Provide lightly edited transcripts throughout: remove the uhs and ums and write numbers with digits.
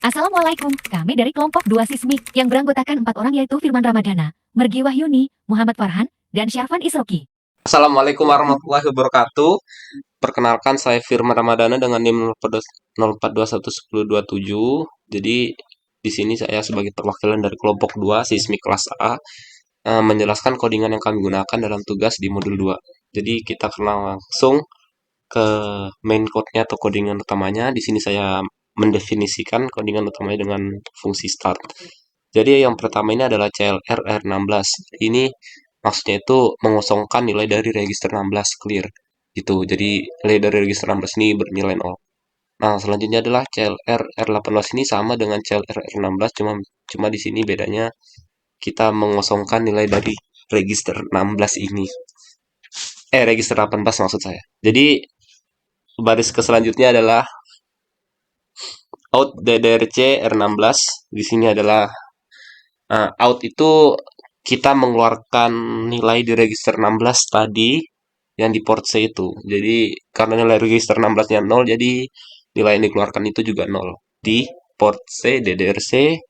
Assalamualaikum, kami dari kelompok 2 Sismik yang beranggotakan 4 orang yaitu Firman Ramadana, Mergi Wahyuni, Muhammad Farhan, dan Syarfan Isroki. Assalamualaikum warahmatullahi wabarakatuh. Perkenalkan saya Firman Ramadana dengan NIM 04211027. Jadi di sini saya sebagai perwakilan dari kelompok 2 Sismik kelas A menjelaskan codingan yang kami gunakan dalam tugas di modul 2. Jadi kita akan langsung ke main code-nya atau codingan utamanya. Di sini saya mendefinisikan codingan utamanya dengan fungsi start. Jadi yang pertama ini adalah CLR R16. Ini maksudnya itu mengosongkan nilai dari register 16 clear gitu. Jadi nilai dari register 16 ini bernilai 0. Nah, selanjutnya adalah CLR R18 ini sama dengan CLR R16, cuma di sini bedanya kita mengosongkan nilai dari register 16 ini. Register 18 maksud saya. Jadi baris ke selanjutnya adalah out DDRC R16. Di sini adalah out itu kita mengeluarkan nilai di register 16 tadi yang di port C itu. Jadi karena nilai register 16-nya 0, jadi nilai yang dikeluarkan itu juga 0 di port C DDRC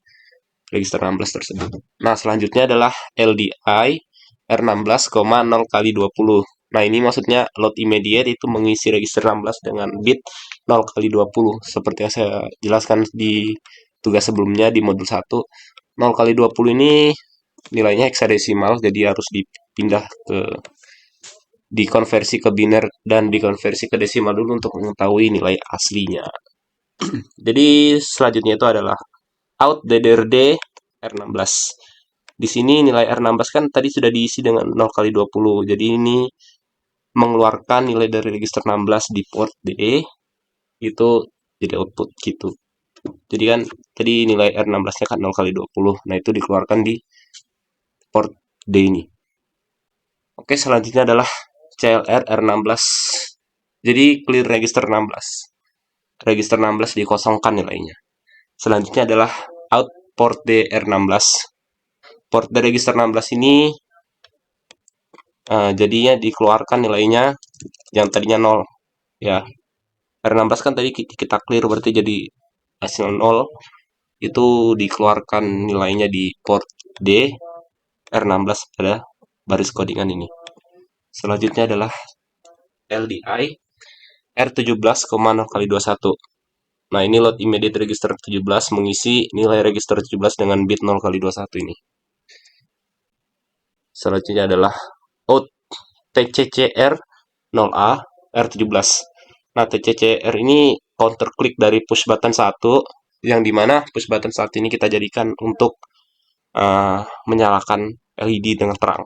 register 16 tersebut. Nah, selanjutnya adalah LDI R16, 0 kali 20. Nah, ini maksudnya load immediate itu mengisi register 16 dengan bit 0 kali 20. Seperti yang saya jelaskan di tugas sebelumnya di modul 1. 0 kali 20 ini nilainya hexadesimal, jadi harus dipindah ke dikonversi ke biner dan dikonversi ke desimal dulu untuk mengetahui nilai aslinya. Jadi selanjutnya itu adalah out DDRD R16. Di sini nilai R16 kan tadi sudah diisi dengan 0 kali 20. Jadi ini mengeluarkan nilai dari register 16 di port D itu jadi output gitu. Jadi kan tadi nilai R16-nya kan 0 kali 20. Nah, itu dikeluarkan di port D ini. Oke, selanjutnya adalah CLR R16. Jadi clear register 16. Register 16 dikosongkan nilainya. Selanjutnya adalah out port D R16. Port D register 16 ini jadinya dikeluarkan nilainya yang tadinya 0 ya. R16 kan tadi kita clear berarti jadi hasil 0, itu dikeluarkan nilainya di port D R16 pada baris codingan ini. Selanjutnya adalah LDI R17, 0 kali 21. Nah, ini load immediate register 17 mengisi nilai register 17 dengan bit 0 kali 21 ini. Selanjutnya adalah out TCCR 0A R17. Nah, TCCR ini counter click dari push button 1, yang dimana push button 1 ini kita jadikan untuk menyalakan LED dengan terang.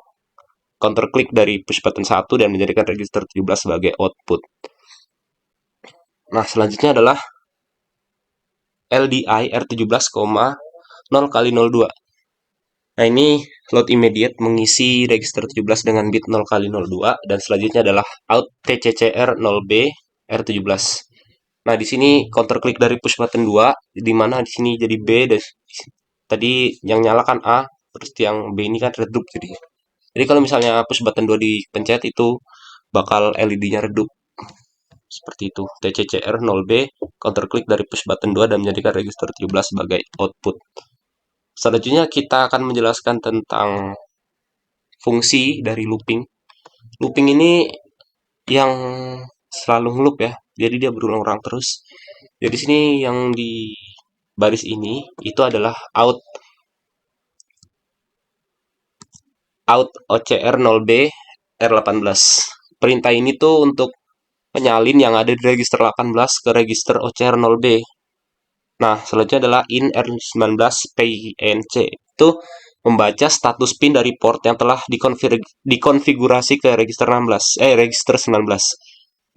Counter click dari push button 1 dan menjadikan register 17 sebagai output. Nah, selanjutnya adalah LDI R17, 0 kali 02. Nah, ini load immediate mengisi register 17 dengan bit 0 kali 02, dan selanjutnya adalah out TCCR 0B R17. Nah, di sini counter click dari push button 2, di mana di sini jadi B, dan tadi yang nyala kan A, terus yang B ini kan redup jadi. Jadi kalau misalnya push button 2 dipencet itu bakal LED-nya redup. Seperti itu. TCCR 0B counter click dari push button 2 dan menjadikan register 17 sebagai output. Selanjutnya kita akan menjelaskan tentang fungsi dari looping. Looping ini yang selalu ngeloop ya. Jadi dia berulang-ulang terus. Jadi sini yang di baris ini itu adalah out OCR 0B R18. Perintah ini tuh untuk menyalin yang ada di register 18 ke register OCR 0B. Nah, selanjutnya adalah in R19 PINC. Itu membaca status pin dari port yang telah dikonfigurasi ke register 16, register 19.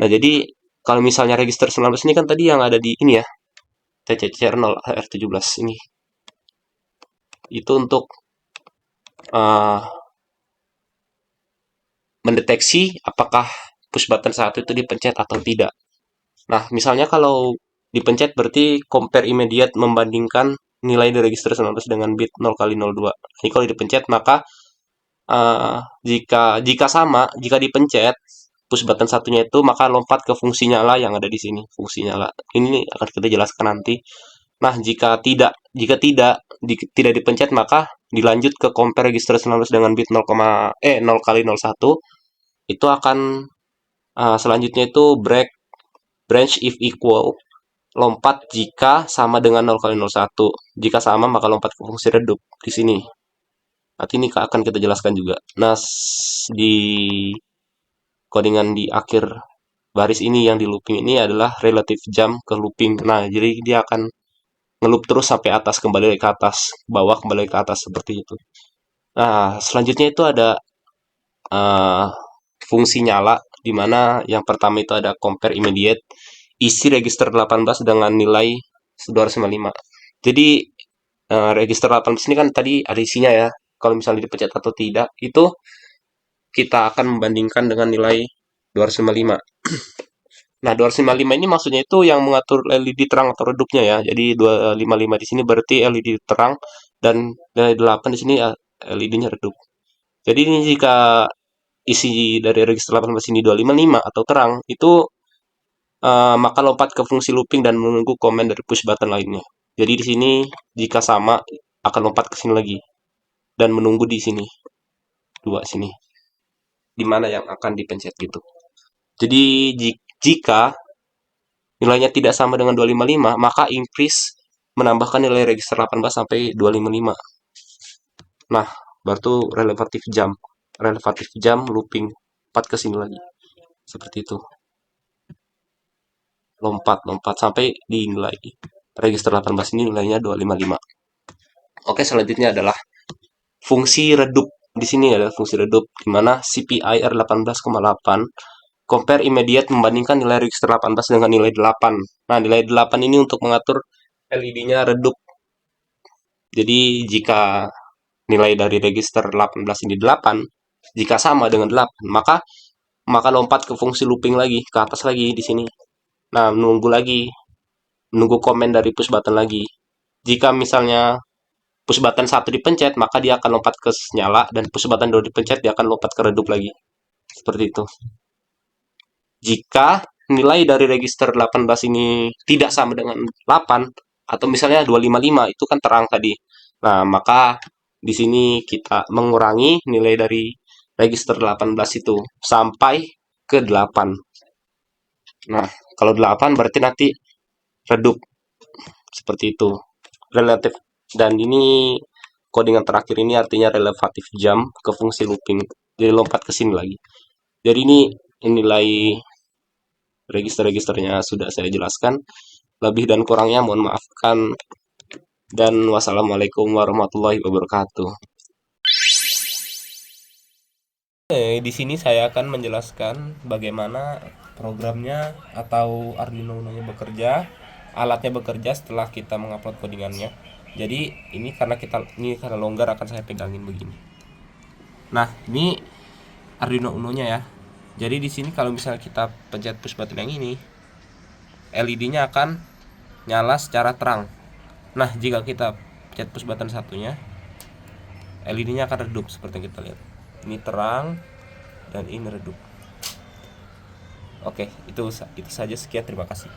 Nah, jadi kalau misalnya register 19 ini kan tadi yang ada di ini ya, TCCR 0 R17 ini. Itu untuk mendeteksi apakah push button 1 itu dipencet atau tidak. Nah, misalnya kalau dipencet berarti compare immediate membandingkan nilai di register 19 dengan bit 0 kali 02. Ini kalau dipencet maka jika sama, jika dipencet push button satunya itu maka lompat ke fungsi nyala yang ada di sini, fungsi nyala. Ini akan kita jelaskan nanti. Nah, jika tidak dipencet, maka dilanjut ke compare register 19 dengan bit 0 kali 01, itu akan selanjutnya itu branch if equal, lompat jika sama dengan 0 kali 01. Jika sama, maka lompat ke fungsi redup di sini. Nanti ini akan kita jelaskan juga. Nah, di codingan di akhir baris ini yang di looping ini adalah relative jump ke looping. Nah, jadi dia akan ngeloop terus sampai atas, kembali ke atas, bawah, kembali ke atas, seperti itu. Nah, selanjutnya itu ada uh, fungsi nyala, di mana yang pertama itu ada compare immediate, isi register 18 dengan nilai 255. Jadi register 18 ini kan tadi ada isinya ya. Kalau misalnya dipencet atau tidak, itu kita akan membandingkan dengan nilai 255. Nah, 255 ini maksudnya itu yang mengatur LED terang atau redupnya ya. Jadi 255 di sini berarti LED terang, dan nilai 8 di sini LED-nya redup. Jadi ini jika isi dari register 18 ini 255 atau terang, itu maka lompat ke fungsi looping dan menunggu komen dari push button lainnya. Jadi di sini jika sama akan lompat ke sini lagi dan menunggu di sini, dua sini, di mana yang akan dipencet gitu. Jadi jika nilainya tidak sama dengan 255, maka increase menambahkan nilai register 18 sampai 255. Nah, baru relative jump looping 4 ke sini lagi. Seperti itu. Lompat sampai di nilai register 18 ini nilainya 255. Oke, selanjutnya adalah fungsi redup. Di sini adalah fungsi redup di mana CPI R18,8 compare immediate membandingkan nilai register 18 dengan nilai 8. Nah, nilai 8 ini untuk mengatur LED-nya redup. Jadi jika nilai dari register 18 ini 8, jika sama dengan 8, maka lompat ke fungsi looping lagi, ke atas lagi di sini. Nah, menunggu komen dari push button lagi. Jika misalnya push button 1 dipencet, maka dia akan lompat ke nyala, dan push button 2 dipencet, dia akan lompat ke redup lagi. Seperti itu. Jika nilai dari register 18 ini tidak sama dengan 8, atau misalnya 255, itu kan terang tadi. Nah, maka di sini kita mengurangi nilai dari register 18 itu sampai ke 8. Nah, kalau 8 berarti nanti redup. Seperti itu. Relatif. Dan ini codingan terakhir ini artinya relative jump ke fungsi looping. Jadi lompat ke sini lagi. Jadi ini nilai register-registernya sudah saya jelaskan. Lebih dan kurangnya mohon maafkan. Dan wassalamualaikum warahmatullahi wabarakatuh. Di sini saya akan menjelaskan bagaimana programnya atau Arduino Uno-nya bekerja, alatnya bekerja setelah kita mengupload codingannya. Jadi ini karena longgar akan saya pegangin begini. Nah, ini Arduino Uno-nya ya. Jadi di sini kalau misalnya kita pencet push button yang ini, LED-nya akan nyala secara terang. Nah, jika kita pencet push button satunya, LED-nya akan redup seperti yang kita lihat. Ini terang dan ini redup. Oke, itu saja, sekian, terima kasih.